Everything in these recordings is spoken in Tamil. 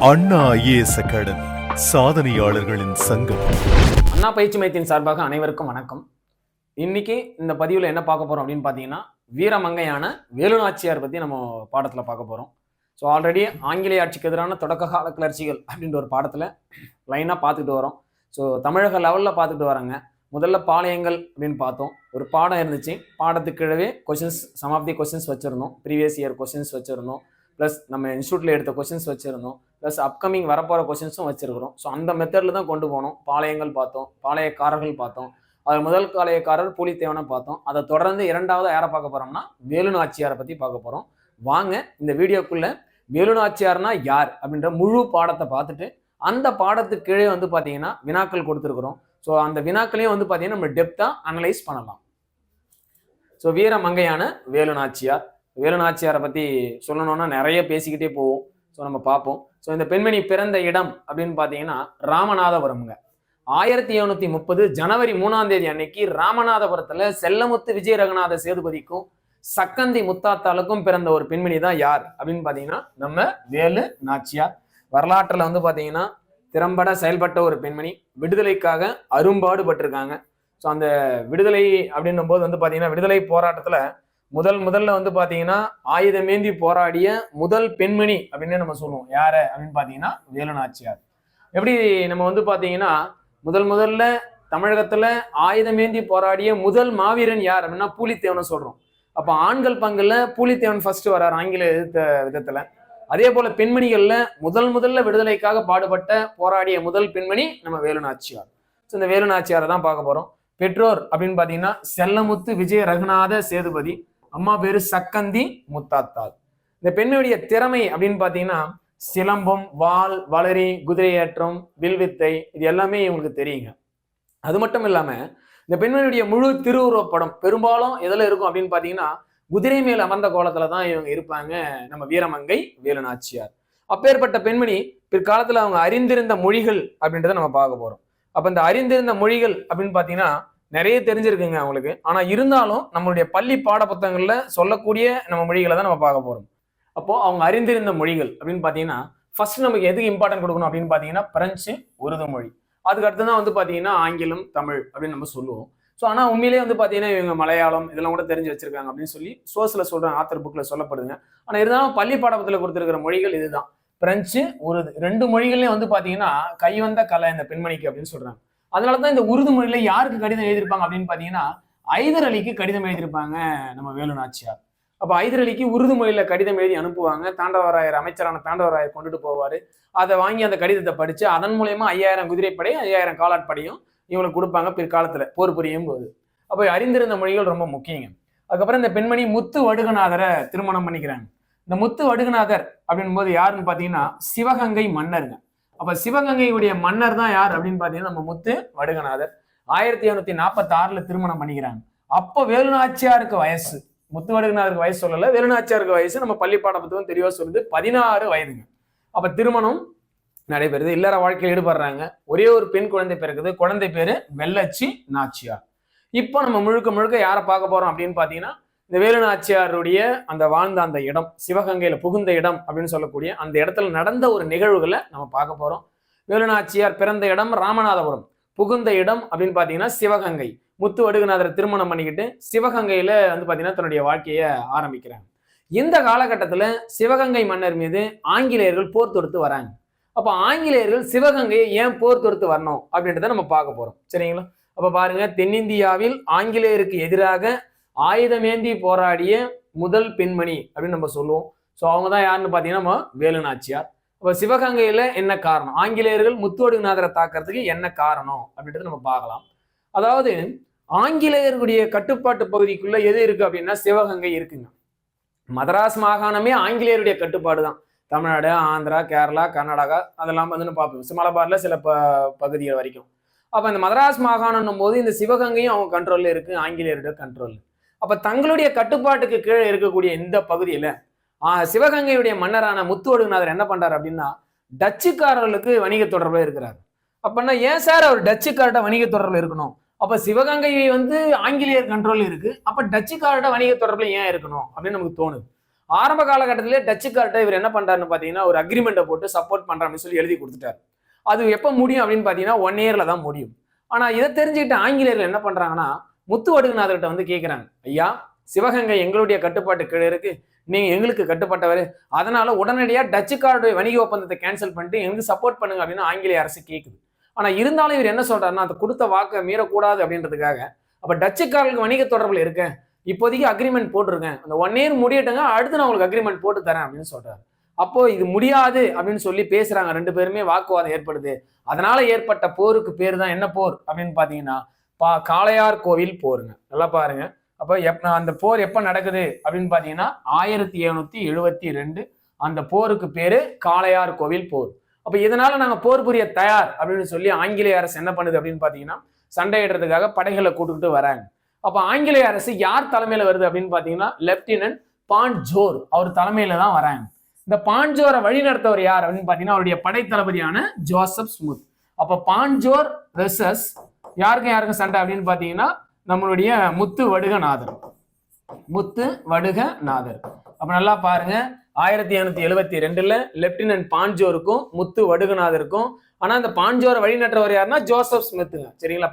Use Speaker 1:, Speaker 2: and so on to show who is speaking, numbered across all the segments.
Speaker 1: அண்ணா ஐஏஎஸ் அகாடமி சாதனையாளர்களின் சங்கம்.
Speaker 2: அண்ணா பயிற்சி மையத்தின் சார்பாக அனைவருக்கும் வணக்கம். இன்னைக்கு இந்த பதிவில் என்ன பார்க்க போறோம் அப்படின்னு பார்த்தீங்கன்னா, வீரமங்கையான வேலுநாச்சியார் பற்றி நம்ம பாடத்தில் பார்க்க போகிறோம். ஸோ ஆல்ரெடி ஆங்கிலேய ஆட்சிக்கு எதிரான தொடக்க கால கிளர்ச்சிகள் அப்படின்ற ஒரு பாடத்தில் லைனாக பார்த்துக்கிட்டு வரோம். ஸோ தமிழக லெவலில் பார்த்துக்கிட்டு வராங்க. முதல்ல பாளையங்கள் அப்படின்னு பார்த்தோம். ஒரு பாடம் இருந்துச்சு. பாடத்துக்கு கீழவே questions, some of the questions வச்சுருந்தோம். ப்ரீவியஸ் இயர் கொஷின்ஸ் வச்சுருந்தோம். ப்ளஸ் நம்ம இன்ஸ்டியூட்டில் எடுத்த கொஷின்ஸ் வச்சுருந்தோம். ப்ளஸ் அப்கமிங் வரப்போகிற கொஷின்ஸும் வச்சுருக்கிறோம். ஸோ அந்த மெத்தடில் தான் கொண்டு போனோம். பாளையங்கள் பார்த்தோம், பாளையக்காரர்கள் பார்த்தோம். அது முதல் பாளையக்காரர் பூலித்தேவனை பார்த்தோம். அதை தொடர்ந்து இரண்டாவது யாரை பார்க்க போகிறோம்னா வேலுநாச்சியாரை பற்றி பார்க்க போகிறோம். வாங்க இந்த வீடியோக்குள்ளே வேலுநாச்சியார்னா யார் அப்படின்ற முழு பாடத்தை பார்த்துட்டு அந்த பாடத்துக்கு கீழே வந்து பார்த்தீங்கன்னா வினாக்கள் கொடுத்துருக்குறோம். ஸோ அந்த வினாக்களையும் வந்து பார்த்தீங்கன்னா நம்ம டெப்த்தாக அனலைஸ் பண்ணலாம். ஸோ வீரமங்கையான வேலுநாச்சியார். வேலுநாச்சியாரை பற்றி சொல்லணும்னா நிறைய பேசிக்கிட்டே போவோம். ஸோ நம்ம பார்ப்போம். ஸோ இந்த பெண்மணி பிறந்த இடம் அப்படின்னு பார்த்தீங்கன்னா ராமநாதபுரம்ங்க. 1730 ஜனவரி 3ஆம் தேதி அன்னைக்கு ராமநாதபுரத்தில் செல்லமுத்து விஜய ரகுநாத சேதுபதிக்கும் சக்கந்தி முத்தாத்தாளுக்கும் பிறந்த ஒரு பெண்மணி தான் யார் அப்படின்னு பார்த்தீங்கன்னா நம்ம வேலு நாச்சியார். வரலாற்றில் வந்து பார்த்தீங்கன்னா திறம்பட செயல்பட்ட ஒரு பெண்மணி. விடுதலைக்காக அரும்பாடுபட்டிருக்காங்க. ஸோ அந்த விடுதலை அப்படின்னும் போது வந்து பார்த்தீங்கன்னா விடுதலை போராட்டத்தில் முதல்ல வந்து பார்த்தீங்கன்னா ஆயுதமேந்தி போராடிய முதல் பெண்மணி அப்படின்னு நம்ம சொல்லுவோம். யாரு அப்படின்னு பார்த்தீங்கன்னா வேலுநாச்சியார். எப்படி நம்ம வந்து பார்த்தீங்கன்னா முதல்ல தமிழகத்துல ஆயுதமேந்தி போராடிய முதல் மாவீரன் யார் அப்படின்னா பூலித்தேவனை சொல்றோம். அப்ப ஆண்கள் பங்குல பூலித்தேவன் ஃபர்ஸ்ட் வர்றார் ஆங்கில எதிர்த்த விதத்துல. அதே போல பெண்மணிகள்ல முதல்ல விடுதலைக்காக பாடுபட்ட போராடிய முதல் பெண்மணி நம்ம வேலுநாச்சியார். ஸோ இந்த வேலுநாச்சியாரை தான் பார்க்க போறோம். பெற்றோர் அப்படின்னு பாத்தீங்கன்னா செல்லமுத்து விஜய ரகுநாத சேதுபதி, அம்மா பேரு சக்கந்தி முத்தாத்தாள். இந்த பெண்ணுடைய திறமை அப்படின்னு பாத்தீங்கன்னா சிலம்பம், வாள், வளரி, குதிரையேற்றம், வில்வித்தை, இது எல்லாமே இவங்களுக்கு தெரியுங்க. அது மட்டும் இல்லாம இந்த பெண்மணியுடைய முழு திருவுருவப்படம் பெரும்பாலும் எதுல இருக்கும் அப்படின்னு பாத்தீங்கன்னா குதிரை மேல் அமர்ந்த கோலத்துல தான் இவங்க இருப்பாங்க நம்ம வீரமங்கை வேலுநாச்சியார். அப்பேற்பட்ட பெண்மணி பிற்காலத்துல அவங்க அறிந்திருந்த மொழிகள் அப்படின்றத நம்ம பார்க்க போறோம். அப்ப இந்த அறிந்திருந்த மொழிகள் அப்படின்னு பாத்தீங்கன்னா நிறைய தெரிஞ்சிருக்குங்க அவங்களுக்கு. ஆனா இருந்தாலும் நம்மளுடைய பள்ளி பாட புத்தகங்கள்ல சொல்லக்கூடிய நம்ம மொழிகளை தான் நம்ம பார்க்க போறோம். அப்போ அவங்க அறிந்திருந்த மொழிகள் அப்படின்னு பாத்தீங்கன்னா ஃபர்ஸ்ட் நமக்கு எதுக்கு இம்பார்ட்டன்ட் கொடுக்கணும் அப்படின்னு பாத்தீங்கன்னா பிரெஞ்சு, உருது மொழி. அதுக்கு அடுத்து தான் வந்து பாத்தீங்கன்னா ஆங்கிலம், தமிழ் அப்படின்னு நம்ம சொல்லுவோம். ஸோ ஆனா உண்மையிலேயே வந்து பாத்தீங்கன்னா இவங்க மலையாளம் இதெல்லாம் கூட தெரிஞ்சு வச்சிருக்காங்க அப்படின்னு சொல்லி சோர்ஸ்ல சொல்றாங்க, ஆத்தர் புக்ல சொல்லப்படுதுங்க. ஆனா இருந்தாலும் பள்ளி பாடத்துல கொடுத்துருக்கிற மொழிகள் இதுதான், பிரெஞ்சு, உருது. ரெண்டு மொழிகள்லயும் வந்து பாத்தீங்கன்னா கைவந்த கலை இந்த பெண்மணிக்கு அப்படின்னு சொல்றாங்க. அதனாலதான் இந்த உருது மொழியில யாருக்கு கடிதம் எழுதியிருப்பாங்க அப்படின்னு பாத்தீங்கன்னா ஐதர் அலிக்கு கடிதம் எழுதியிருப்பாங்க நம்ம வேலுநாச்சியார். அப்ப ஐதர் அலிக்கு உருது மொழியில கடிதம் எழுதி அனுப்புவாங்க. தாண்டவராயர், அமைச்சரான தாண்டவராயர் கொண்டுட்டு போவாரு. அதை வாங்கி அந்த கடிதத்தை படிச்சு அதன் மூலயமா 5000 குதிரைப்படை, 5000 காலாட்படையும் இவங்களுக்கு கொடுப்பாங்க பிற்காலத்துல போர் புரியும் போது. அப்ப அறிந்திருந்த மொழிகள் ரொம்ப முக்கியங்க. அதுக்கப்புறம் இந்த பெண்மணி முத்து வடுகநாதரை திருமணம் பண்ணிக்கிறாங்க. இந்த முத்து வடுகநாதர் அப்படின் போது யாருன்னு பாத்தீங்கன்னா சிவகங்கை மன்னருங்க. அப்ப சிவகங்கையுடைய மன்னர் தான் யார் அப்படின்னு பாத்தீங்கன்னா நம்ம முத்து வடுகநாதர். 1746 திருமணம் பண்ணிக்கிறாங்க. அப்போ வேலுநாச்சியாருக்கு வயசு, முத்து வடுகநாதருக்கு வயசு சொல்லல, வேலுநாச்சியாருக்கு வயசு நம்ம பள்ளி பாட புத்தகம் தெளிவா சொல்லுது 16 வயதுங்க. அப்ப திருமணம் நடைபெறுது. இல்லற வாழ்க்கையில் ஈடுபடுறாங்க. ஒரே ஒரு பெண் குழந்தை பிறகுது. குழந்தை பேரு வெள்ளச்சி நாச்சியார். இப்போ நம்ம முழுக்க யாரை பார்க்க போறோம் அப்படின்னு பாத்தீங்கன்னா இந்த வேலுநாச்சியாருடைய அந்த வாழ்ந்த அந்த இடம், சிவகங்கையில புகுந்த இடம் அப்படின்னு சொல்லக்கூடிய அந்த இடத்துல நடந்த ஒரு நிகழ்வுகளை நம்ம பார்க்க போறோம். வேலுநாச்சியார் பிறந்த இடம் ராமநாதபுரம், புகுந்த இடம் அப்படின்னு பாத்தீங்கன்னா சிவகங்கை. முத்து வடுகநாதரை திருமணம் பண்ணிக்கிட்டு சிவகங்கையில வந்து பாத்தீங்கன்னா தன்னுடைய வாழ்க்கையை ஆரம்பிக்கிறாங்க. இந்த காலகட்டத்துல சிவகங்கை மன்னர் மீது ஆங்கிலேயர்கள் போர் தொடுத்து வராங்க. அப்ப ஆங்கிலேயர்கள் சிவகங்கையை ஏன் போர் தொடுத்து வரணும் அப்படின்றத நம்ம பார்க்க போறோம். சரிங்களா? அப்ப பாருங்க, தென்னிந்தியாவில் ஆங்கிலேயருக்கு எதிராக ஆயுதமேந்தி போராடிய முதல் பெண்மணி அப்படின்னு நம்ம சொல்லுவோம். ஸோ அவங்க தான் யாருன்னு பாத்தீங்கன்னா நம்ம வேலுநாச்சியார். அப்ப சிவகங்கையில என்ன காரணம், ஆங்கிலேயர்கள் முத்து வடுகநாதரை தாக்குறதுக்கு என்ன காரணம் அப்படின்றத நம்ம பார்க்கலாம். அதாவது ஆங்கிலேயர்களுடைய கட்டுப்பாட்டு பகுதிக்குள்ள எது இருக்கு அப்படின்னா சிவகங்கை இருக்குங்க. மதராஸ் மாகாணமே ஆங்கிலேயருடைய கட்டுப்பாடு தான். தமிழ்நாடு, ஆந்திரா, கேரளா, கர்நாடகா அதெல்லாம் வந்து பார்ப்போம். மலபார்ல சில பகுதிகள் வரைக்கும். அப்ப இந்த மதராஸ் மாகாணம் போது இந்த சிவகங்கையும் அவங்க கண்ட்ரோல்ல இருக்கு, ஆங்கிலேயருடைய கண்ட்ரோல். அப்ப தங்களுடைய கட்டுப்பாட்டுக்கு கீழே இருக்கக்கூடிய இந்த பகுதியில சிவகங்கையுடைய மன்னரான முத்து வடுகநாதர் என்ன பண்றாரு அப்படின்னா டச்சுக்காரர்களுக்கு வணிக தொடர்புல இருக்கிறார். அப்பன்னா ஏன் சார் அவர் டச்சுக்கார்ட்ட வணிக தொடர்புல இருக்கணும்? அப்ப சிவகங்கை வந்து ஆங்கிலேயர் கண்ட்ரோல் இருக்கு, அப்ப டச்சுக்கார்ட்ட வணிக தொடர்புல ஏன் இருக்கணும் அப்படின்னு நமக்கு தோணுது. ஆரம்ப காலகட்டத்திலே டச்சுக்கார்ட்ட இவர் என்ன பண்றாருன்னு பாத்தீங்கன்னா ஒரு அக்ரிமெண்ட்டை போட்டு சப்போர்ட் பண்ற அப்படின்னு சொல்லி எழுதி கொடுத்துட்டாரு. அது எப்ப முடியும் அப்படின்னு பாத்தீங்கன்னா 1 இயர்ல தான் முடியும். ஆனா இதை தெரிஞ்சுக்கிட்டு ஆங்கிலேயர்கள் என்ன பண்றாங்கன்னா முத்து வடுகநாதர்கிட்ட வந்து கேட்கிறாங்க, ஐயா சிவகங்கை எங்களுடைய கட்டுப்பாட்டு கீழே இருக்கு, நீங்க எங்களுக்கு கட்டுப்பட்டவர், அதனால உடனடியா டச்சுக்காருடைய வணிக ஒப்பந்தத்தை கேன்சல் பண்ணிட்டு எங்களுக்கு சப்போர்ட் பண்ணுங்க அப்படின்னு ஆங்கிலேய அரசு கேட்குது. ஆனா இருந்தாலும் இவர் என்ன சொல்றாருன்னா அந்த கொடுத்த வாக்கை மீறக்கூடாது அப்படின்றதுக்காக அப்ப டச்சுக்காரர்களுக்கு வணிக தொடர்புல இருக்க இப்போதைக்கு அக்ரிமெண்ட் போட்டிருக்கேன், அந்த 1 இயர் முடியட்டுங்க, அடுத்து நான் உங்களுக்கு அக்ரிமெண்ட் போட்டு தரேன் அப்படின்னு சொல்றாரு. அப்போ இது முடியாது அப்படின்னு சொல்லி பேசுறாங்க, 2 பேருமே வாக்குவாதம் ஏற்படுது. அதனால ஏற்பட்ட போருக்கு பேர் தான் என்ன போர் அப்படின்னு பாத்தீங்கன்னா காளையார் கோவில் போருங்க. நல்லா பாருங்க. அப்ப அந்த போர் எப்ப நடக்குது அப்படின்னு பாத்தீங்கன்னா 1772 அந்த போருக்கு பேரு காளையார் கோவில் போர். அப்ப இதனால நாங்க போர் புரிய தயார் அப்படின்னு சொல்லி ஆங்கிலேய அரசு என்ன பண்ணுது அப்படின்னு பாத்தீங்கன்னா சண்டையிடுறதுக்காக படைகளை கூட்டுக்கிட்டு வராங்க. அப்ப ஆங்கிலேய அரசு யார் தலைமையில வருது அப்படின்னு பாத்தீங்கன்னா லெப்டினன்ட் பான்ஜோர் அவர் தலைமையில தான் வராங்க. இந்த பான்ஜோரை வழி நடத்தவர் யார் அப்படின்னு பாத்தீங்கன்னா அவருடைய படை தளபதியான ஜோசப் ஸ்மித். அப்ப பான்ஜோர் வெர்சஸ் யாருக்கும் சண்டை அப்படின்னு பாத்தீங்கன்னா நம்மளுடைய முத்து வடுகநாதர். அப்ப நல்லா பாருங்க, 1772 லெப்டினன்ட் பான்ஜோருக்கும் முத்து வடுகநாதருக்கும். ஆனா இந்த பான்ஜோரை வழிநடற்றவர் யாருன்னா ஜோசப் ஸ்மித்துங்க. சரிங்களா?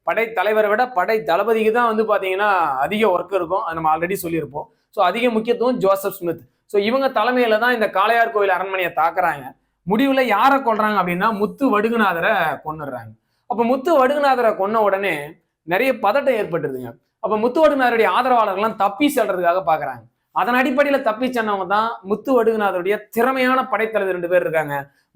Speaker 2: படை தலைவரை விட படை தளபதிக்கு தான் வந்து பாத்தீங்கன்னா அதிக ஒர்க் இருக்கும், அது நம்ம ஆல்ரெடி சொல்லியிருப்போம். ஸோ அதிக முக்கியத்துவம் ஜோசப் ஸ்மித். ஸோ இவங்க தலைமையில தான் இந்த காளையார் கோவில் அரண்மனையை தாக்குறாங்க. முடிவுல யாரை கொல்றாங்க அப்படின்னா முத்து வடுகநாதரை கொன்னுடுறாங்க. அப்ப முத்து வடுகநாதரை கொன்ன உடனே நிறைய பதட்டம் ஏற்பட்டுருதுங்க. அப்ப முத்து வடுகநாதருடைய ஆதரவாளர்கள்லாம் தப்பி செல்றதுக்காக பாக்குறாங்க. அதன் அடிப்படையில தப்பி சென்னவங்க தான் முத்து வடுகநாதருடைய திறமையான படைத்தலைவர் 2 பேர் இருக்காங்க,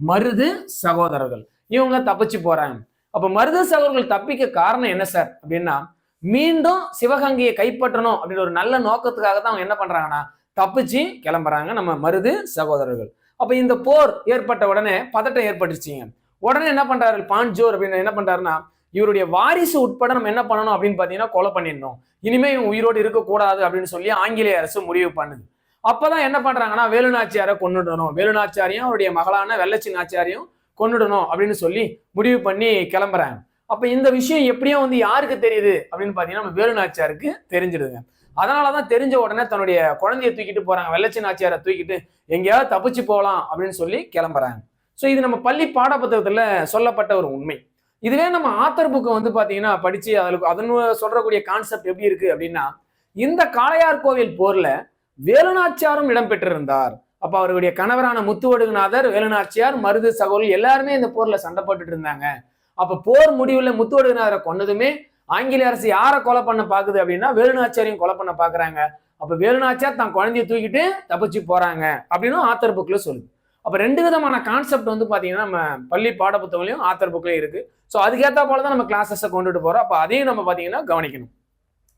Speaker 2: மருது சகோதரர்கள். இவங்க தப்பிச்சு போறாங்க. அப்ப மருது சகோதரர்கள் தப்பிக்க காரணம் என்ன சார் அப்படின்னா மீண்டும் சிவகங்கையை கைப்பற்றணும் அப்படின்ற ஒரு நல்ல நோக்கத்துக்காக தான் அவங்க என்ன பண்றாங்கன்னா தப்பிச்சு கிளம்புறாங்க நம்ம மருது சகோதரர்கள். அப்ப இந்த போர் ஏற்பட்ட உடனே பதட்டம் ஏற்பட்டுச்சுங்க. உடனே என்ன பண்றாரு பான்ஜோர் அப்படின்னு என்ன பண்றாருன்னா இவருடைய வாரிசு உட்பட நம்ம என்ன பண்ணணும் அப்படின்னு பாத்தீங்கன்னா கொலை பண்ணிடணும், இனிமே இவங்க உயிரோடு இருக்கக்கூடாது அப்படின்னு சொல்லி ஆங்கிலேய அரசு முடிவு பண்ணுது. அப்பதான் என்ன பண்றாங்கன்னா வேலுநாச்சியாரை கொன்னுடணும், வேலுநாச்சியாரையும் அவருடைய மகளான வெள்ளச்சி நாச்சியாரையும் கொன்னுடணும் அப்படின்னு சொல்லி முடிவு பண்ணி கிளம்புறாங்க. அப்ப இந்த விஷயம் எப்படியும் வந்து யாருக்கு தெரியுது அப்படின்னு பாத்தீங்கன்னா நம்ம வேலுநாச்சியாருக்கு தெரிஞ்சிடுதுங்க. அதனாலதான் தெரிஞ்ச உடனே தன்னுடைய குழந்தைய தூக்கிட்டு போறாங்க, வெள்ளச்சி நாச்சியாரை தூக்கிட்டு எங்கேயாவது தப்பிச்சு போகலாம் அப்படின்னு சொல்லி கிளம்புறாங்க. ஸோ இது நம்ம பள்ளி பாட புத்தகத்துல சொல்லப்பட்ட ஒரு உண்மை. இதுவே நம்ம ஆத்தர் புக்கை வந்து பாத்தீங்கன்னா படிச்சு அதன் சொல்றக்கூடிய கான்செப்ட் எப்படி இருக்கு அப்படின்னா இந்த காளையார் கோவில் போர்ல வேலுநாச்சியாரும் இடம்பெற்றிருந்தார். அப்ப அவருடைய கணவரான முத்து வடுகநாதர், வேலுநாச்சியார், மருது சகோதரர் எல்லாருமே இந்த போர்ல சண்டை போட்டுட்டு இருந்தாங்க. அப்ப போர் முடிவுல முத்து வடுகநாதரை கொன்னதுமே ஆங்கிலேய அரசு யாரை கொலை பண்ண பாக்குது அப்படின்னா வேலுநாச்சியாரையும் கொலை பண்ண பாக்குறாங்க. அப்ப வேலுநாச்சியார் தான் குழந்தைய தூக்கிட்டு தப்பிச்சு போறாங்க அப்படின்னு ஆத்தர் புக்ல சொல்லுது. அப்ப 2 விதமான கான்செப்ட் வந்து பாத்தீங்கன்னா நம்ம பள்ளி பாட புத்தகங்களையும் ஆத்தர் புக்லயும் இருக்கு. ஸோ அதுக்கேற்ற போலதான் நம்ம கிளாஸஸை கொண்டுட்டு போறோம். அப்ப அதையும் நம்ம பாத்தீங்கன்னா கவனிக்கணும்.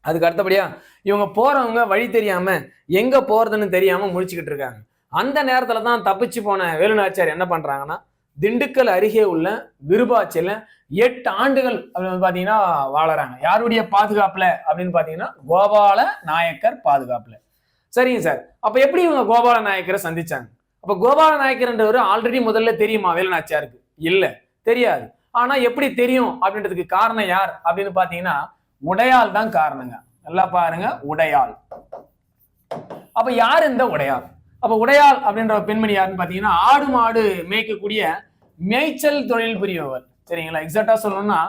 Speaker 2: அதுக்கு அடுத்தபடியா இவங்க போறவங்க வழி தெரியாம எங்க போறதுன்னு தெரியாம முழிச்சுக்கிட்டு இருக்காங்க. அந்த நேரத்துல தான் தப்பிச்சு போன வேலுநாச்சியார் என்ன பண்றாங்கன்னா திண்டுக்கல் அருகே உள்ள விருபாட்சியில 8 ஆண்டுகள் அப்படின்னு பாத்தீங்கன்னா வாழறாங்க. யாருடைய பாதுகாப்புல அப்படின்னு பாத்தீங்கன்னா கோபால நாயக்கர் பாதுகாப்புல. சரிங்க சார், அப்ப எப்படி இவங்க கோபால நாயக்கரை சந்திச்சாங்க? அப்ப கோபால நாயக்கர்ன்றவர் ஆல்ரெடி முதல்ல தெரியுமா வேலுநாச்சியாருக்கு? இல்ல, தெரியாது. ஆனா எப்படி தெரியும் அப்படின்றதுக்கு காரணம் யார் அப்படின்னு பாத்தீங்கன்னா உடையாள் தான் காரணங்க. நல்லா பாருங்க, உடையாள். அப்ப யார் இந்த உடையாள்? அப்ப உடையாள் அப்படின்ற பெண்மணி யாருன்னு பாத்தீங்கன்னா ஆடு மாடு மேய்க்கக்கூடிய மேய்ச்சல் தொழில் புரிபவர். சரிங்களா? எக்ஸாக்டா சொல்லணும்னா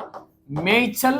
Speaker 2: மேய்ச்சல்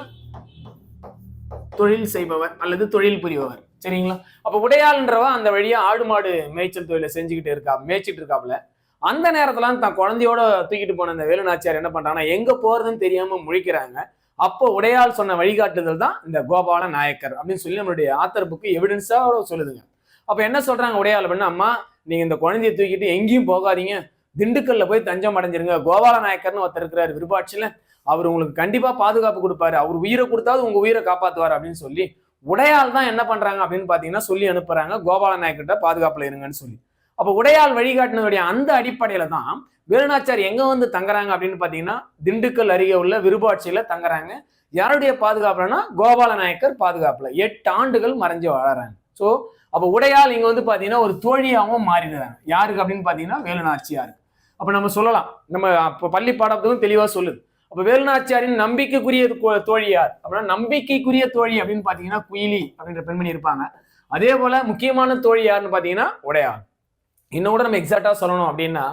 Speaker 2: தொழில் செய்பவர் அல்லது தொழில் புரிபவர். சரிங்களா? அப்ப உடையாள்ன்றவ அந்த வழியா ஆடு மாடு மேய்ச்சல் தொழிலை செஞ்சுக்கிட்டு மேய்ச்சிட்டு இருக்காப்புல. அந்த நேரத்துல தான் குழந்தையோட தூக்கிட்டு போன அந்த வேலுநாச்சியார் என்ன பண்றாங்கன்னா எங்க போறதுன்னு தெரியாம முழிக்கிறாங்க. அப்போ உடையாள் சொன்ன வழிகாட்டுதல் தான் இந்த கோபால நாயக்கர் அப்படின்னு சொல்லி நம்மளுடைய ஆத்தர் புக்கு எவிடன்ஸா சொல்லுதுங்க. அப்ப என்ன சொல்றாங்க உடையாள் அப்படின்னா, அம்மா நீங்க இந்த குழந்தைய தூக்கிட்டு எங்கேயும் போகாதீங்க, திண்டுக்கல்ல போய் தஞ்சம் அடைஞ்சிருங்க. கோபால நாயக்கர்னு ஒருத்தர் இருக்கிறாரு விருபாட்சியில, அவர் உங்களுக்கு கண்டிப்பா பாதுகாப்பு கொடுப்பாரு, அவர் உயிரை கொடுத்தாவது உங்க உயிரை காப்பாத்துவார் அப்படின்னு சொல்லி உடையாள் தான் என்ன பண்றாங்க அப்படின்னு பாத்தீங்கன்னா சொல்லி அனுப்புறாங்க கோபால நாயக்கிட்ட பாதுகாப்புல இருங்கன்னு சொல்லி. அப்ப உடையாள் வழிகாட்டினுடைய அந்த அடிப்படையில தான் வேலுநாச்சியார் எங்க வந்து தங்குறாங்க அப்படின்னு பாத்தீங்கன்னா திண்டுக்கல் அருகே உள்ள விருபாட்சியில தங்குறாங்க. யாருடைய பாதுகாப்புலன்னா கோபால நாயக்கர் பாதுகாப்புல 8 ஆண்டுகள் மறைஞ்சு வாழறாங்க. ஸோ அப்ப உடையாள் இங்க வந்து பாத்தீங்கன்னா ஒரு தோழியாவும் மாறிடுறாங்க. யாருக்கு அப்படின்னு பாத்தீங்கன்னா வேலுநாச்சியாருக்கு. அப்ப நம்ம சொல்லலாம், நம்ம அப்ப பள்ளி பாடத்துக்கும் தெளிவா சொல்லுது. அப்ப வேலுநாச்சியாரின் நம்பிக்கைக்குரிய தோழி யார் அப்படின்னா நம்பிக்கைக்குரிய தோழி அப்படின்னு பாத்தீங்கன்னா குயிலி அப்படின்ற பெண்மணி இருப்பாங்க. அதே போல முக்கியமான தோழி யாருன்னு பாத்தீங்கன்னா உடையாள். இன்னும் கூட நம்ம எக்ஸாக்டா சொல்லணும் அப்படின்னா,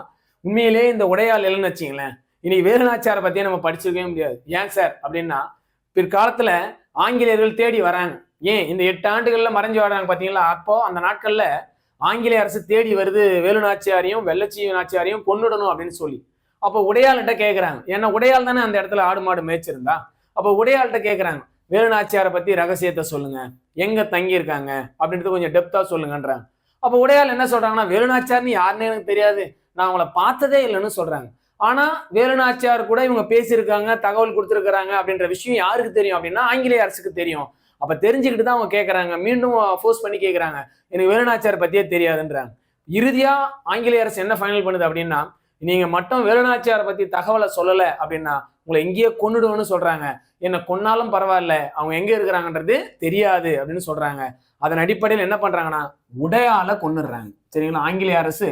Speaker 2: உண்மையிலேயே இந்த உடையாள் இல்லைன்னு வச்சுங்களேன், இன்னைக்கு வேலுநாச்சியாரை பத்தியே நம்ம படிச்சிருக்கவே முடியாது. ஏன் சார் அப்படின்னா, பிற்காலத்துல ஆங்கிலேயர்கள் தேடி வராங்க. ஏன் இந்த 8 ஆண்டுகள்ல மறைஞ்சு வராங்க பாத்தீங்களா? அப்போ அந்த நாட்கள்ல ஆங்கிலேய அரசு தேடி வருது வேலுநாச்சியாரையும் வெள்ளச்சி நாச்சியாரையும் கொன்னுடணும் அப்படின்னு சொல்லி. அப்போ உடையாள்கிட்ட கேட்கிறாங்க. ஏன்னா உடையாள் தானே அந்த இடத்துல ஆடு மாடு மேய்ச்சிருந்தா. அப்போ உடையாள்கிட்ட கேட்கிறாங்க, வேலுநாச்சியாரை பத்தி ரகசியத்தை சொல்லுங்க, எங்க தங்கி இருக்காங்க அப்படின்றது கொஞ்சம் டெப்தா சொல்லுங்கன்றாங்க. அப்ப உடையாள் என்ன சொல்றாங்கன்னா, வேலுநாச்சியார்னு யாருன்னு எனக்கு தெரியாது, நான் அவங்கள பார்த்ததே இல்லைன்னு சொல்றாங்க. ஆனா வேலுநாச்சியார் கூட இவங்க பேசியிருக்காங்க, தகவல் கொடுத்துருக்காங்க அப்படின்ற விஷயம் யாருக்கு தெரியும் அப்படின்னா ஆங்கிலேய அரசுக்கு தெரியும். அப்ப தெரிஞ்சுக்கிட்டு தான் அவங்க கேட்கறாங்க, மீண்டும் ஃபோர்ஸ் பண்ணி கேட்கறாங்க, எனக்கு வேலுநாச்சியார் பத்தியே தெரியாதுன்றாங்க. இறுதியா ஆங்கிலேய அரசு என்ன ஃபைனல் பண்ணுது அப்படின்னா, நீங்க மட்டும் வேலுநாச்சியாரை பத்தி தகவலை சொல்லல அப்படின்னா உங்களை எங்கேயே கொன்னுடுவோன்னு சொல்றாங்க. என்ன கொன்னாலும் பரவாயில்ல, அவங்க எங்க இருக்கிறாங்கன்றது தெரியாது அப்படின்னு சொல்றாங்க. அதன் அடிப்படையில் என்ன பண்றாங்கன்னா உடையாளை கொன்னுடுறாங்க. சரிங்களா? ஆங்கிலேய அரசு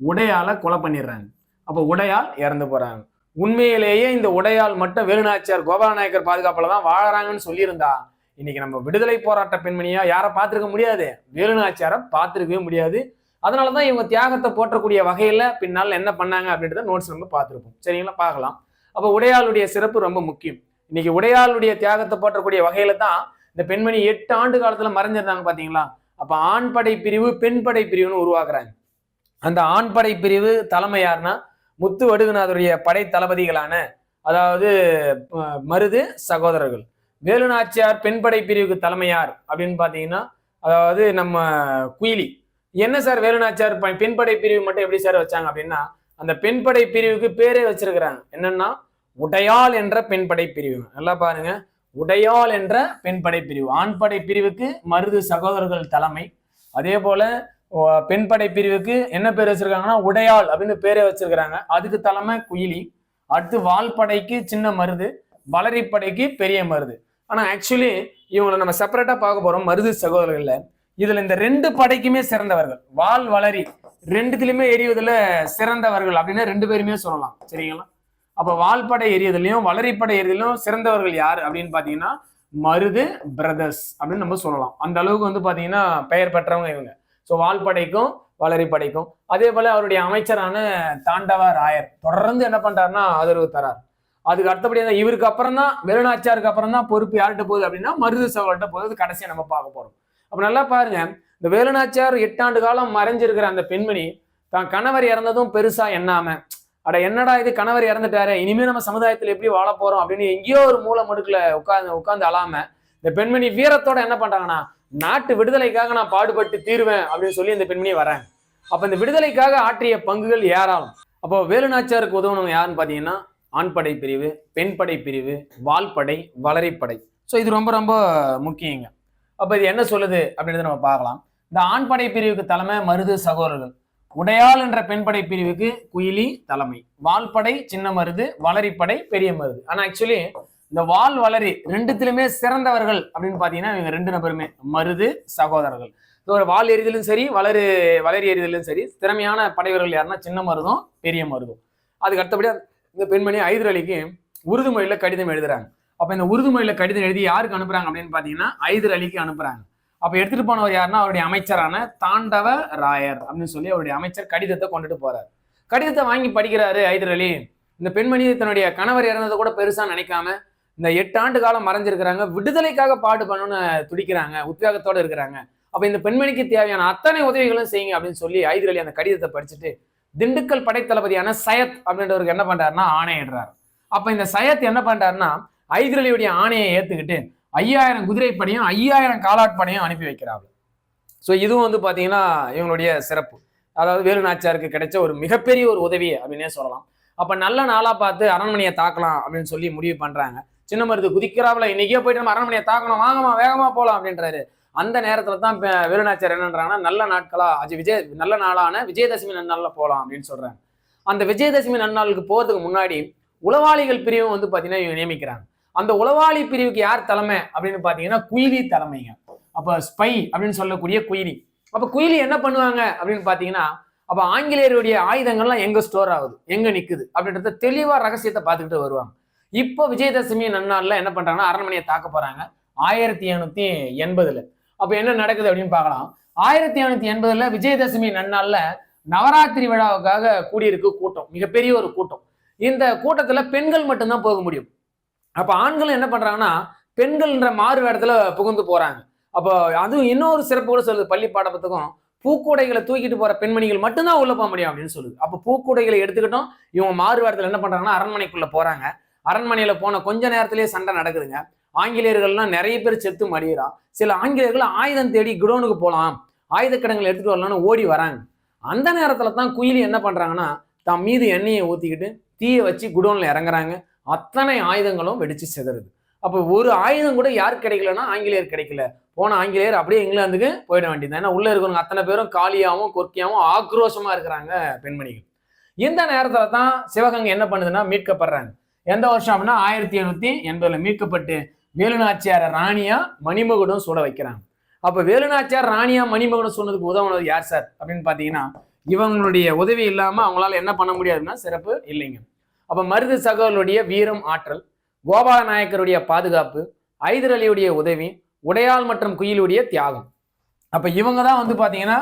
Speaker 2: உடையாளை கொலை பண்ணிடுறாங்க. அப்ப உடையாள் இறந்து போறாங்க. உண்மையிலேயே இந்த உடையாள் மட்டும் வேலுநாச்சியார் கோபாலநாயக்கர் பாதுகாப்புல தான் வாழறாங்கன்னு சொல்லியிருந்தா இன்னைக்கு நம்ம விடுதலை போராட்ட பெண்மணியா யாரை பார்த்திருக்க முடியாது, வேலுநாச்சியாரை பார்த்திருக்கவே முடியாது. அதனாலதான் இவங்க தியாகத்தை போற்றக்கூடிய வகையில பின்னால் என்ன பண்ணாங்க அப்படின்றத நோட்ஸ் நம்ம பார்த்திருப்போம். சரிங்களா? பார்க்கலாம். அப்ப உடையாளுடைய சிறப்பு ரொம்ப முக்கியம். இன்னைக்கு உடையாளுடைய தியாகத்தை போற்றக்கூடிய வகையில தான் இந்த பெண்மணி 8 ஆண்டு காலத்துல மறைஞ்சிருந்தாங்க பாத்தீங்களா? அப்ப ஆண் படை பிரிவு பெண் படை பிரிவுன்னு உருவாக்குறாங்க. அந்த ஆண் படை பிரிவு தலைமை யாருன்னா முத்து வடுகநாதருடைய படை தளபதிகளான அதாவது மருது சகோதரர்கள். வேலுநாச்சியார் பெண் படை பிரிவுக்கு தலைமை யார் அப்படின்னு பாத்தீங்கன்னா அதாவது நம்ம குயிலி. என்ன சார் வேலுநாச்சியார் பெண் படை பிரிவு மட்டும் எப்படி சார் வச்சாங்க அப்படின்னா, அந்த பெண் படை பிரிவுக்கு பேரே வச்சிருக்கிறாங்க. என்னன்னா உடையாள் என்ற பெண் படை பிரிவு. நல்லா பாருங்க, உடையாள் என்ற பெண் படை பிரிவு. ஆண் படை பிரிவுக்கு மருது சகோதரர்கள் தலைமை. அதே போல பெண் படை பிரிவுக்கு என்ன பேர் வச்சிருக்காங்கன்னா உடையாள் அப்படின்னு பேரே வச்சிருக்கிறாங்க. அதுக்கு தலைமை குயிலி. அடுத்து வால்படைக்கு சின்ன மருது, வளரிப்படைக்கு பெரிய மருது. ஆனா ஆக்சுவலி இவங்களை நம்ம செப்பரேட்டா பார்க்க போறோம். மருது சகோதரர்கள்ல இதுல இந்த 2 படைக்குமே சிறந்தவர்கள். வால் வளரி ரெண்டுத்திலுமே எரிவதுல சிறந்தவர்கள் அப்படின்னு 2 பேருமே சொல்லலாம். சரிங்களா? அப்ப வால்படை எரியதுலயும் வளரிப்படை எரியதிலும் சிறந்தவர்கள் யாரு அப்படின்னு பாத்தீங்கன்னா மருது பிரதர்ஸ் அப்படின்னு நம்ம சொல்லலாம். அந்த அளவுக்கு வந்து பாத்தீங்கன்னா பெயர் பெற்றவங்க இவங்க. ஸோ வால்படைக்கும் வளரிப்படைக்கும். அதே போல அவருடைய அமைச்சரான தாண்டவ ராயர் தொடர்ந்து என்ன பண்றாருன்னா ஆதரவு தரார். அதுக்கு அடுத்தபடியா இவருக்கு அப்புறம் தான் வேலுநாச்சியாருக்கு அப்புறம் தான் பொறுப்பு யார்கிட்ட போகுது அப்படின்னா மருது சகோதரர்கிட்ட போகுது. கடைசியா நம்ம பார்க்க போறோம். அப்ப நல்லா பாருங்க, இந்த வேலுநாச்சியார் 8 ஆண்டு காலம் மறைஞ்சிருக்கிற அந்த பெண்மணி தான் கணவர் இறந்ததும் பெருசா எண்ணாம, அட என்னடா இது கணவர் இறந்துட்டாரு, இனிமே நம்ம சமுதாயத்துல எப்படி வாழ போறோம் அப்படின்னு எங்கேயோ ஒரு மூல முடுக்குல உட்கார்ந்து அழாம இந்த பெண்மணி வீரத்தோட என்ன பண்றாங்கன்னா, நாட்டு விடுதலைக்காக நான் பாடுபட்டு தீருவேன் அப்படின்னு சொல்லி இந்த பெண்மணி வராங்க. அப்ப இந்த விடுதலைக்காக ஆற்றிய பங்குகள் ஏராளம். அப்போ வேலுநாச்சியாருக்கு உதவுனவங்க யாருன்னு பாத்தீங்கன்னா ஆண் படை பிரிவு, பெண் படை பிரிவு, வால்படை, வளரிப்படை. ஸோ இது ரொம்ப ரொம்ப முக்கியங்க. அப்ப இது என்ன சொல்லுது அப்படின்றத நம்ம பார்க்கலாம். இந்த ஆண் படை பிரிவுக்கு தலைமை மருது சகோதரர்கள். உடையாள் என்ற பெண் படை பிரிவுக்கு குயிலி தலைமை. வால்படை சின்ன மருது, வளரிப்படை பெரிய மருது. ஆனா ஆக்சுவலி இந்த வால் வளரி ரெண்டுத்திலுமே சிறந்தவர்கள் அப்படின்னு பாத்தீங்கன்னா இவங்க 2 நபருமே மருது சகோதரர்கள். வால் எறிதலும் சரி வளரி எறிதலும் சரி திறமையான படைவர்கள் யாருன்னா சின்ன மருதும் பெரிய மருதும். அதுக்கு அடுத்தபடியா இந்த பெண்மணி ஐதர் அலிக்கு உருது மொழியில கடிதம் எழுதுறாங்க. அப்ப இந்த உருது மொழியில கடிதம் எழுதி யாருக்கு அனுப்புறாங்க அப்படின்னு பாத்தீங்கன்னா ஐதர் அலிக்கு அனுப்புறாங்க. அப்ப எடுத்துட்டு போனவர் யாருன்னா அவருடைய அமைச்சரான தாண்டவ ராயர் அப்படின்னு சொல்லி அவருடைய அமைச்சர் கடிதத்தை கொண்டுட்டு போறாரு. கடிதத்தை வாங்கி படிக்கிறாரு ஐதர் அலி. இந்த பெண்மணி தன்னுடைய கணவர் இறந்ததை கூட பெருசா நினைக்காம இந்த 8 ஆண்டு காலம் மறைஞ்சிருக்கிறாங்க, விடுதலைக்காக பாடு பண்ணணும்னு துடிக்கிறாங்க, உத்வேகத்தோட இருக்கிறாங்க. அப்ப இந்த பெண்மணிக்கு தேவையான அத்தனை உதவிகளும் செய்யுங்க அப்படின்னு சொல்லி ஐதர் அலி அந்த கடிதத்தை படிச்சுட்டு திண்டுக்கல் படைத்தளபதியான சையத் அப்படின்றவருக்கு என்ன பண்றாருன்னா ஆணையிடுறாரு. அப்ப இந்த சையத் என்ன பண்றாருன்னா ஐதர் அலியுடைய ஆணையை ஏத்துக்கிட்டு 5000 குதிரைப்படையும் 5000 காலாட்படையும் அனுப்பி வைக்கிறாங்க. ஸோ இதுவும் வந்து பாத்தீங்கன்னா இவங்களுடைய சிறப்பு. அதாவது வேலுநாச்சியாருக்கு கிடைச்ச ஒரு மிகப்பெரிய ஒரு உதவி அப்படின்னே சொல்லலாம். அப்ப நல்ல நாளா பார்த்து அரண்மனையை தாக்கலாம் அப்படின்னு சொல்லி முடிவு பண்றாங்க. சின்ன மருது குதிக்கிறாப்புல, இன்னைக்கே போயிட்டு நம்ம அரண்மனையை தாக்கணும், வாங்கம்மா வேகமா போலாம் அப்படின்றாரு. அந்த நேரத்துல தான் வேலுநாச்சியார் என்னன்றாங்கன்னா நல்ல நாட்களா நல்ல நாளான விஜயதசமி நன்னாள்ல போகலாம் அப்படின்னு சொல்றாங்க. அந்த விஜயதசமி நன்னாளுக்கு போறதுக்கு முன்னாடி உளவாளிகள் பிரிவும் வந்து பாத்தீங்கன்னா இவங்க நியமிக்கிறாங்க. அந்த உளவாளி பிரிவுக்கு யார் தலைமை அப்படின்னு பாத்தீங்கன்னா குயிலி தலைமைங்க. அப்ப ஸ்பை அப்படின்னு சொல்லக்கூடிய குயிலி. அப்ப குயிலி என்ன பண்ணுவாங்க அப்படின்னு பாத்தீங்கன்னா, அப்ப ஆங்கிலேயருடைய ஆயுதங்கள்லாம் எங்க ஸ்டோர் ஆகுது, எங்க நிக்குது அப்படின்றத தெளிவா ரகசியத்தை பார்த்துக்கிட்டு வருவாங்க. இப்போ விஜயதசமி நன்னாள்ல என்ன பண்றாங்கன்னா அரண்மனையை தாக்க போறாங்க 1780. அப்ப என்ன நடக்குது அப்படின்னு பார்க்கலாம். 1580 விஜயதசமி நன்னாள்ல நவராத்திரி விழாவுக்காக கூடியிருக்கு கூட்டம், மிகப்பெரிய ஒரு கூட்டம். இந்த கூட்டத்துல பெண்கள் மட்டும்தான் போக முடியும். அப்ப ஆண்கள் என்ன பண்றாங்கன்னா பெண்கள்ன்ற மாறு வேடத்துல புகுந்து போறாங்க. அப்போ அதுவும் இன்னொரு சிறப்பு கூட சொல்லுது பள்ளி பாடப்புத்தகம், பூக்கூடைகளை தூக்கிட்டு போற பெண்மணிகள் மட்டும்தான் உள்ள போக முடியும் அப்படின்னு சொல்லுது. அப்ப பூக்கூடைகளை எடுத்துக்கிட்டோம் இவங்க மாறு வேடத்துல என்ன பண்றாங்கன்னா அரண்மனைக்குள்ள போறாங்க. அரண்மனையில போன கொஞ்ச நேரத்திலேயே சண்டை நடக்குதுங்க. ஆங்கிலேயர்கள்லாம் நிறைய பேர் செத்து மடியிறான். சில ஆங்கிலேயர்கள் ஆயுதம் தேடி குடோனுக்கு போகலாம், ஆயுத கிடங்களை எடுத்துட்டு வரலாம்னு ஓடி வராங்க. அந்த நேரத்துல தான் குயிலி என்ன பண்றாங்கன்னா தான் மீது எண்ணெயை ஊத்திக்கிட்டு தீயை வச்சு குடோன்ல இறங்குறாங்க. அத்தனை ஆயுதங்களும் வெடிச்சு சிதறுது. அப்போ ஒரு ஆயுதம் கூட யாருக்கு கிடைக்கலன்னா ஆங்கிலேயர் கிடைக்கல. போன ஆங்கிலேயர் அப்படியே இங்கிலாந்துக்கு போயிட வேண்டியது. ஏன்னா உள்ள இருக்கிறவங்க அத்தனை பேரும் காலியாவும் கொர்க்கியாவும் ஆக்ரோஷமா இருக்கிறாங்க பெண்மணிகள். இந்த நேரத்துல தான் சிவகங்கை என்ன பண்ணுதுன்னா மீட்கப்படுறாங்க. எந்த வருஷம் அப்படின்னா 1780 மீட்கப்பட்டு வேலுநாச்சியார ராணியா மணிமகுடம் சூட வைக்கிறாங்க. அப்ப வேலுநாச்சியார் ராணியா மணிமகுடம் சொன்னதுக்கு உதவுனது யார் சார் அப்படின்னு பாத்தீங்கன்னா இவங்களுடைய உதவி இல்லாம அவங்களால என்ன பண்ண முடியாதுன்னா சிறப்பு இல்லைங்க. அப்ப மருது சகோதரருடைய வீரம் ஆற்றல், கோபால நாயக்கருடைய பாதுகாப்பு, ஐதர் அலியுடைய உதவி, உடையாள் மற்றும் குயிலுடைய தியாகம். அப்ப இவங்க தான் வந்து பாத்தீங்கன்னா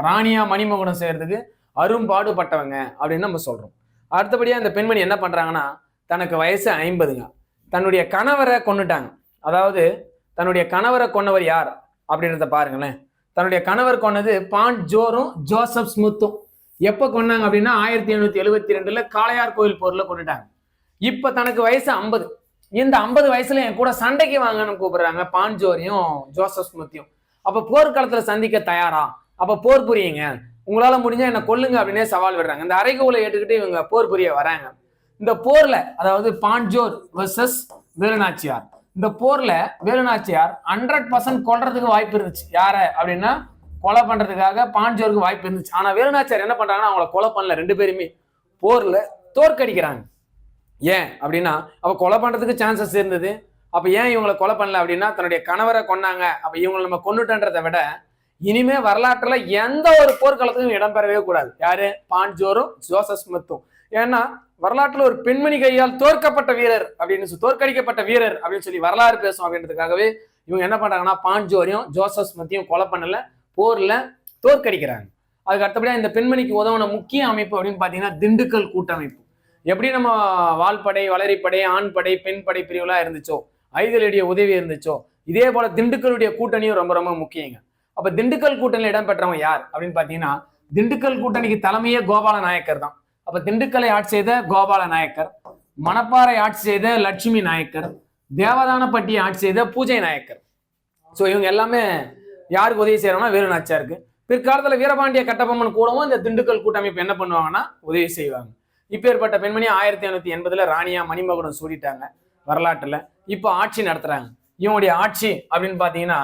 Speaker 2: ராணியா மணிமகுடம் செய்யறதுக்கு அரும்பாடுபட்டவங்க அப்படின்னு நம்ம சொல்றோம். அடுத்தபடியா இந்த பெண்மணி என்ன பண்றாங்கன்னா தனக்கு வயசு 50ங்க, தன்னுடைய கணவரை கொன்னுட்டாங்க. அதாவது தன்னுடைய கணவரை கொன்னவர் யார் அப்படின்றத பாருங்களேன். தன்னுடைய கணவர் கொன்னது பாண்ட் ஜோரும் ஜோசப் ஸ்மித்தும். எப்ப கொன்னாங்க அப்படின்னா 1772 காளையார் கோயில் போர்ல கொண்டுட்டாங்க. இப்ப தனக்கு வயசு 50. இந்த 50 வயசுல என் கூட சண்டைக்கு வாங்கன்னு கூப்பிடுறாங்க பான்ஜோரையும் ஜோசப் ஸ்மித்தையும். அப்ப போர்க்களத்துல சந்திக்க தயாரா? அப்ப போர் புரியுங்க, உங்களால முடிஞ்சா என்ன கொல்லுங்க அப்படின்னே சவால் விடுறாங்க. இந்த அறைகூலை ஏற்றுக்கிட்டு இவங்க போர் புரிய வராங்க. இந்த போர்ல அதாவது பான்ஜோர் வெர்சஸ் வேலுநாச்சியார், இந்த போர்ல வேலுநாச்சியார் 100% கொல்றதுக்கு வாய்ப்பு இருந்துச்சு. யார அப்படின்னா கொலை பண்றதுக்காக பான்ஜோருக்கு வாய்ப்பு இருந்துச்சு. ஆனா வேலுநாச்சியார் என்ன பண்றாங்கன்னா அவங்கள கொலை பண்ணல, 2 பேருமே போர்ல தோற்கடிக்கிறாங்க. ஏன் அப்படின்னா அவ கொலை பண்றதுக்கு சான்சஸ் இருந்தது. அப்ப ஏன் இவங்களை கொலை பண்ணல அப்படின்னா தன்னுடைய கணவரை கொன்னாங்க. அப்ப இவங்களை நம்ம கொன்னுட்டன்றதை விட இனிமே வரலாற்றுல எந்த ஒரு போர்க்களத்துக்கும் இடம்பெறவே கூடாது. யாரு? பான்ஜோரும் ஜோசப் ஸ்மித்தும். ஏன்னா வரலாற்றுல ஒரு பெண்மணி கையால் தோற்கப்பட்ட வீரர் அப்படின்னு தோற்கடிக்கப்பட்ட வீரர் அப்படின்னு சொல்லி வரலாறு பேசும் அப்படின்றதுக்காகவே இவங்க என்ன பண்றாங்கன்னா பான்ஜோரையும் ஜோசப் ஸ்மித்தையும் கொலை பண்ணல, போர்ல தோற்கடிக்கிறாங்க. அதுக்கு அடுத்தபடியா இந்த பெண்மணிக்கு உதவுன முக்கிய அமைப்பு அப்படின்னு பாத்தீங்கன்னா திண்டுக்கல் கூட்டமைப்பு. எப்படி நம்ம வால்படை, வளரிப்படை, ஆண் படை, பெண் படை பிரிவுலாம் இருந்துச்சோ, ஐதலுடைய உதவி இருந்துச்சோ, இதே போல திண்டுக்கலுடைய கூட்டணியும் ரொம்ப ரொம்ப முக்கியங்க. அப்ப திண்டுக்கல் கூட்டணியில் இடம்பெற்றவங்க யார் அப்படின்னு பாத்தீங்கன்னா திண்டுக்கல் கூட்டணிக்கு தலைமையே கோபால நாயக்கர் தான். அப்ப திண்டுக்கலை ஆட்சி செய்த கோபால நாயக்கர், மணப்பாறை ஆட்சி செய்த லட்சுமி நாயக்கர், தேவதானப்பட்டி ஆட்சி செய்த பூஜை நாயக்கர். ஸோ இவங்க எல்லாமே யாருக்கு உதவி செய்யறோம்னா வேலுநாச்சியாருக்கு. பிற்காலத்துல வீரபாண்டிய கட்டபொம்மன் கூடவும் இந்த திண்டுக்கல் கூட்டமைப்பு என்ன பண்ணுவாங்கன்னா உதவி செய்வாங்க. இப்பேற்பட்ட பெண்மணி 1580 ராணியா மணிமகுடம் சூடிட்டாங்க வரலாற்றுல. இப்போ ஆட்சி நடத்துறாங்க. இவங்களுடைய ஆட்சி அப்படின்னு பாத்தீங்கன்னா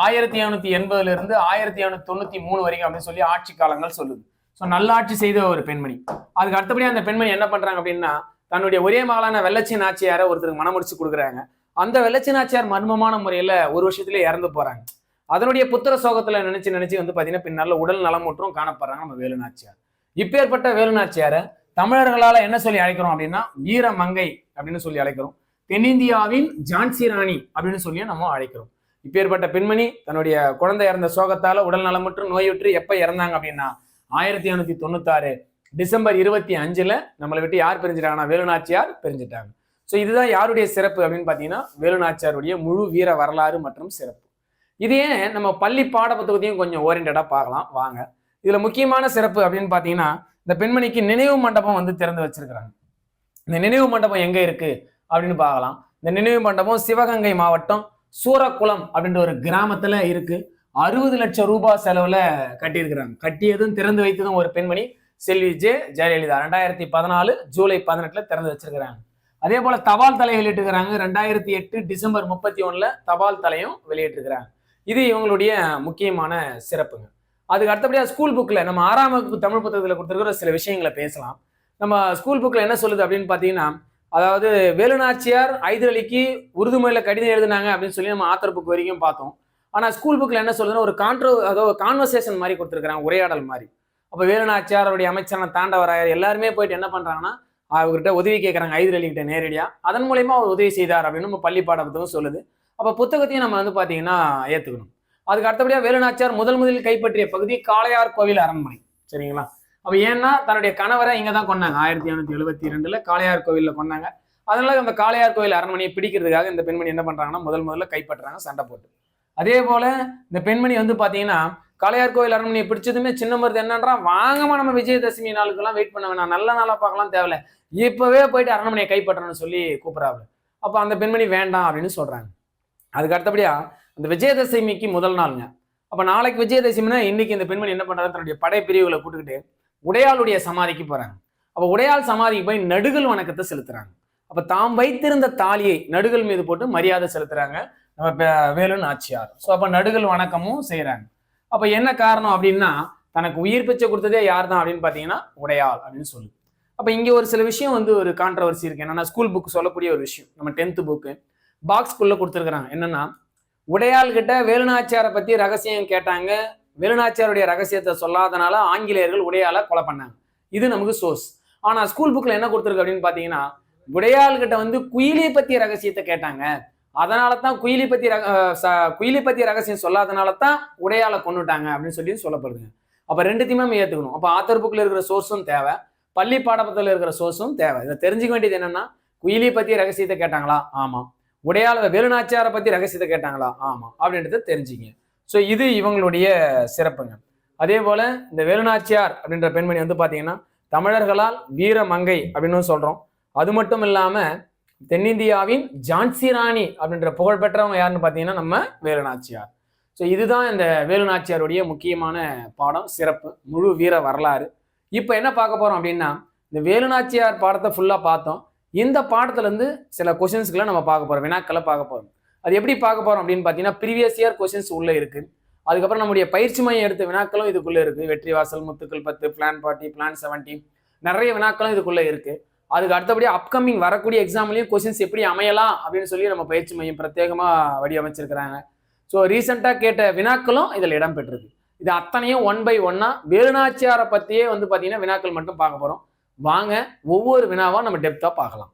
Speaker 2: 1780 1793 வரைக்கும் அப்படின்னு சொல்லி ஆட்சி காலங்கள் சொல்லுது. ஸோ நல்லாட்சி செய்த ஒரு பெண்மணி. அதுக்கு அடுத்தபடியா அந்த பெண்மணி என்ன பண்றாங்க அப்படின்னா தன்னுடைய ஒரே மகளான வெள்ளச்சி நாச்சியாரை ஒருத்தருக்கு மனமுடிச்சு கொடுக்குறாங்க. அந்த வெள்ளச்சி நாச்சியார் மர்மமான முறையில ஒரு வருஷத்துலேயே இறந்து போறாங்க. அதனுடைய புத்திர சோகத்துல நினைச்சு வந்து பாத்தீங்கன்னா பின்னால உடல் நலமுற்றும் காணப்படுறாங்க நம்ம வேலுநாச்சியார். இப்பேற்பட்ட வேலுநாச்சியாரை தமிழர்களால என்ன சொல்லி அழைக்கிறோம் அப்படின்னா வீரமங்கை அப்படின்னு சொல்லி அழைக்கிறோம். தென்னிந்தியாவின் ஜான்சி ராணி அப்படின்னு சொல்லி நம்ம அழைக்கிறோம். இப்பேற்பட்ட பெண்மணி தன்னுடைய குழந்தை இறந்த சோகத்தால உடல் நலமுற்று நோயுற்று எப்ப இறந்தாங்க அப்படின்னா 1896 டிசம்பர் 25 நம்மளை விட்டு யார் பிரிஞ்சிட்டாங்கன்னா வேலுநாச்சியார் பிரிஞ்சிட்டாங்க. ஸோ இதுதான் யாருடைய சிறப்பு அப்படின்னு பாத்தீங்கன்னா வேலுநாச்சியாருடைய முழு வீர வரலாறு மற்றும் சிறப்பு. இதையே நம்ம பள்ளி பாட புத்தகத்தையும் கொஞ்சம் ஓரியன்டா பார்க்கலாம் வாங்க. இதுல முக்கியமான சிறப்பு அப்படின்னு பாத்தீங்கன்னா இந்த பெண்மணிக்கு நினைவு மண்டபம் வந்து திறந்து வச்சிருக்கிறாங்க. இந்த நினைவு மண்டபம் எங்க இருக்கு அப்படின்னு பார்க்கலாம். இந்த நினைவு மண்டபம் சிவகங்கை மாவட்டம் சூரக்குளம் அப்படின்ற ஒரு கிராமத்துல இருக்கு. 60 லட்சம் ரூபாய் செலவுல கட்டியிருக்கிறாங்க. கட்டியதும் திறந்து வைத்ததும் ஒரு பெண்மணி செல்வி ஜெயலலிதா 2014 ஜூலை 18 திறந்து வச்சிருக்கிறாங்க. அதே போல தபால் தலை வெளியிட்டிருக்கிறாங்க. 2008 டிசம்பர் 31 தபால் தலையும் வெளியிட்டிருக்கிறாங்க. இது இவங்களுடைய முக்கியமான சிறப்புங்க. அதுக்கு அடுத்தபடியா ஸ்கூல் புக்ல நம்ம 6ஆம் வகுப்பு தமிழ் புத்தகத்துல கொடுத்துருக்கிற சில விஷயங்களை பேசலாம். நம்ம ஸ்கூல் புக்ல என்ன சொல்லுது அப்படின்னு பாத்தீங்கன்னா அதாவது வேலுநாச்சியார் ஐதர் அலிக்கு உருது மொழியில கடிதம் எழுதினாங்க அப்படின்னு சொல்லி நம்ம ஆத்தர் புக் வரைக்கும் பார்த்தோம். ஆனா ஸ்கூல் புக்ல என்ன சொல்லுதுன்னா ஒரு கான்வர்சேஷன் மாதிரி கொடுத்துருக்காங்க, உரையாடல் மாதிரி. அப்ப வேலுநாச்சியார் அவருடைய அமைச்சரான தாண்டவராயர் எல்லாருமே போயிட்டு என்ன பண்றாங்கன்னா அவர்கிட்ட உதவி கேட்கறாங்க ஐதர் அலி கிட்ட நேரடியா. அதன் மூலயமா அவர் உதவி செய்தார் அப்படின்னு நம்ம பள்ளி பாட புத்தகம் சொல்லுது. அப்ப புத்தகத்தையும் நம்ம வந்து பாத்தீங்கன்னா ஏத்துக்கணும். அதுக்கு அடுத்தபடியா வேலுநாச்சியார் முதலில் கைப்பற்றிய பகுதி காளையார் கோவில் அரண்மனை. சரிங்களா? அப்ப ஏன்னா தன்னுடைய கணவரை இங்கதான் கொண்டாங்க. 1772 காளையார் கோவில்ல கொண்டாங்க. அதனால அந்த காளையார் கோவில் அரண்மனையை பிடிக்கிறதுக்காக இந்த பெண்மணி என்ன பண்றாங்கன்னா முதல்ல கைப்பற்றுறாங்க சண்டை போட்டு. அதே போல இந்த பெண்மணி பாத்தீங்கன்னா காளையார் கோவில் அரண்மனையை பிடிச்சதுமே சின்ன மருது என்னன்றா, வாங்கம்மா நம்ம விஜயதசமி நாளுக்கெல்லாம் வெயிட் பண்ண வேணாம், நல்ல நாளா பார்க்கலாம் தேவையில்ல, இப்பவே போயிட்டு அரண்மனையை கைப்பற்றணும்னு சொல்லி கூப்பிடுறாரு. அப்ப அந்த பெண்மணி வேண்டாம் அப்படின்னு சொல்றாங்க. அதுக்கு அடுத்தபடியா அந்த விஜயதசமிக்கு முதல் நாளுங்க. அப்ப நாளைக்கு விஜயதசமினா இன்னைக்கு இந்த பெண்மணி என்ன பண்றாரு, தன்னுடைய படைப்பிரிவுகளை கூட்டுக்கிட்டு உடையாளுடைய சமாதிக்கு போறாங்க. அப்ப உடையாள் சமாதிக்கு போய் நடுகள் வணக்கத்தை செலுத்துறாங்க. அப்ப தாம் வைத்திருந்த தாலியை நடுகள் மீது போட்டு மரியாதை செலுத்துறாங்க நம்ம வேலு நாச்சியார். ஸோ அப்ப நடுகள் வணக்கமும் செய்யறாங்க. அப்ப என்ன காரணம் அப்படின்னா, தனக்கு உயிர் பிச்சை கொடுத்ததே யார் தான் அப்படின்னு பாத்தீங்கன்னா உடையாள் அப்படின்னு சொல்லு. அப்ப இங்க ஒரு சில விஷயம் ஒரு கான்ட்ரவர்சி இருக்கு. என்னன்னா, ஸ்கூல் புக் சொல்லக்கூடிய ஒரு விஷயம், நம்ம 10th புக்கு பாக்ஸ்குள்ள கொடுத்துருக்காங்க. என்னன்னா, உடையாள் கிட்ட வேலுநாச்சியாரை பத்தி ரகசியம் கேட்டாங்க. வேலுநாச்சியாருடைய ரகசியத்தை சொல்லாதனால ஆங்கிலேயர்கள் உடையாளை கொலை பண்ணாங்க. இது நமக்கு சோர்ஸ். ஆனா ஸ்கூல் புக்ல என்ன கொடுத்துருக்கு அப்படின்னு பாத்தீங்கன்னா, உடையாள் கிட்ட குயிலி பத்திய ரகசியத்தை கேட்டாங்க. அதனால தான் குயிலி பத்தி ரகசியம் சொல்லாதனால தான் உடையாளை கொண்டுட்டாங்க அப்படின்னு சொல்லி சொல்லப்படுதுங்க. அப்ப ரெண்டுத்தையுமே ஏத்துக்கணும். அப்ப ஆத்தர் புக்ல இருக்கிற சோர்ஸும் தேவை, பள்ளி பாடப்பத்தில் இருக்கிற சோர்ஸும் தேவை. இதை தெரிஞ்சுக்க வேண்டியது என்னன்னா, குயிலி பத்தி ரகசியத்தை கேட்டாங்களா? ஆமா. உடையாள வேலுநாச்சியாரை பத்தி ரகசியத்தை கேட்டாங்களா? ஆமா. அப்படின்றத தெரிஞ்சுங்க. ஸோ இது இவங்களுடைய சிறப்புங்க. அதே போல இந்த வேலுநாச்சியார் அப்படின்ற பெண்மணி பாத்தீங்கன்னா தமிழர்களால் வீரமங்கை அப்படின்னு சொல்றோம். அது மட்டும் இல்லாம தென்னிந்தியாவின் ஜான்சி ராணி அப்படின்ற புகழ் பெற்றவங்க யாருன்னு பாத்தீங்கன்னா நம்ம வேலுநாச்சியார். ஸோ இதுதான் இந்த வேலுநாச்சியாருடைய முக்கியமான பாடம், சிறப்பு, முழு வீர வரலாறு. இப்போ என்ன பார்க்க போறோம் அப்படின்னா, இந்த வேலுநாச்சியார் பாடத்தை ஃபுல்லா பார்த்தோம். இந்த பாடத்துல இருந்து சில கொஸ்டின்ஸ்களை நம்ம பார்க்க போறோம், வினாக்களை பார்க்க போறோம். அது எப்படி பார்க்க போறோம் அப்படின்னு பாத்தீங்கன்னா, ப்ரீவியஸ் இயர் கொஸ்டின்ஸ் உள்ள இருக்கு. அதுக்கப்புறம் நம்முடைய பயிற்சி மையம் எடுத்த வினாக்களும் இதுக்குள்ள இருக்கு. வெற்றி வாசல், முத்துக்கள் 10, பிளான் 40, பிளான் 70, நிறைய வினாக்களும் இதுக்குள்ள இருக்கு. அதுக்கு அடுத்தபடி அப்கமிங் வரக்கூடிய எக்ஸாம்லயும் கொஸ்டின்ஸ் எப்படி அமையலாம் அப்படின்னு சொல்லி நம்ம பயிற்சி மையம் பிரத்யேகமா வடிவமைச்சிருக்கிறாங்க. ஸோ ரீசெண்டா கேட்ட வினாக்களும் இதுல இடம் பெற்றிருக்கு. இது அத்தனையும் 1 by 1 வேலுநாச்சியாரை பத்தியே பாத்தீங்கன்னா வினாக்கள் மட்டும் பார்க்க போறோம். வாங்க ஒவ்வொரு வினாவா நம்ம டெப்தா பார்க்கலாம்.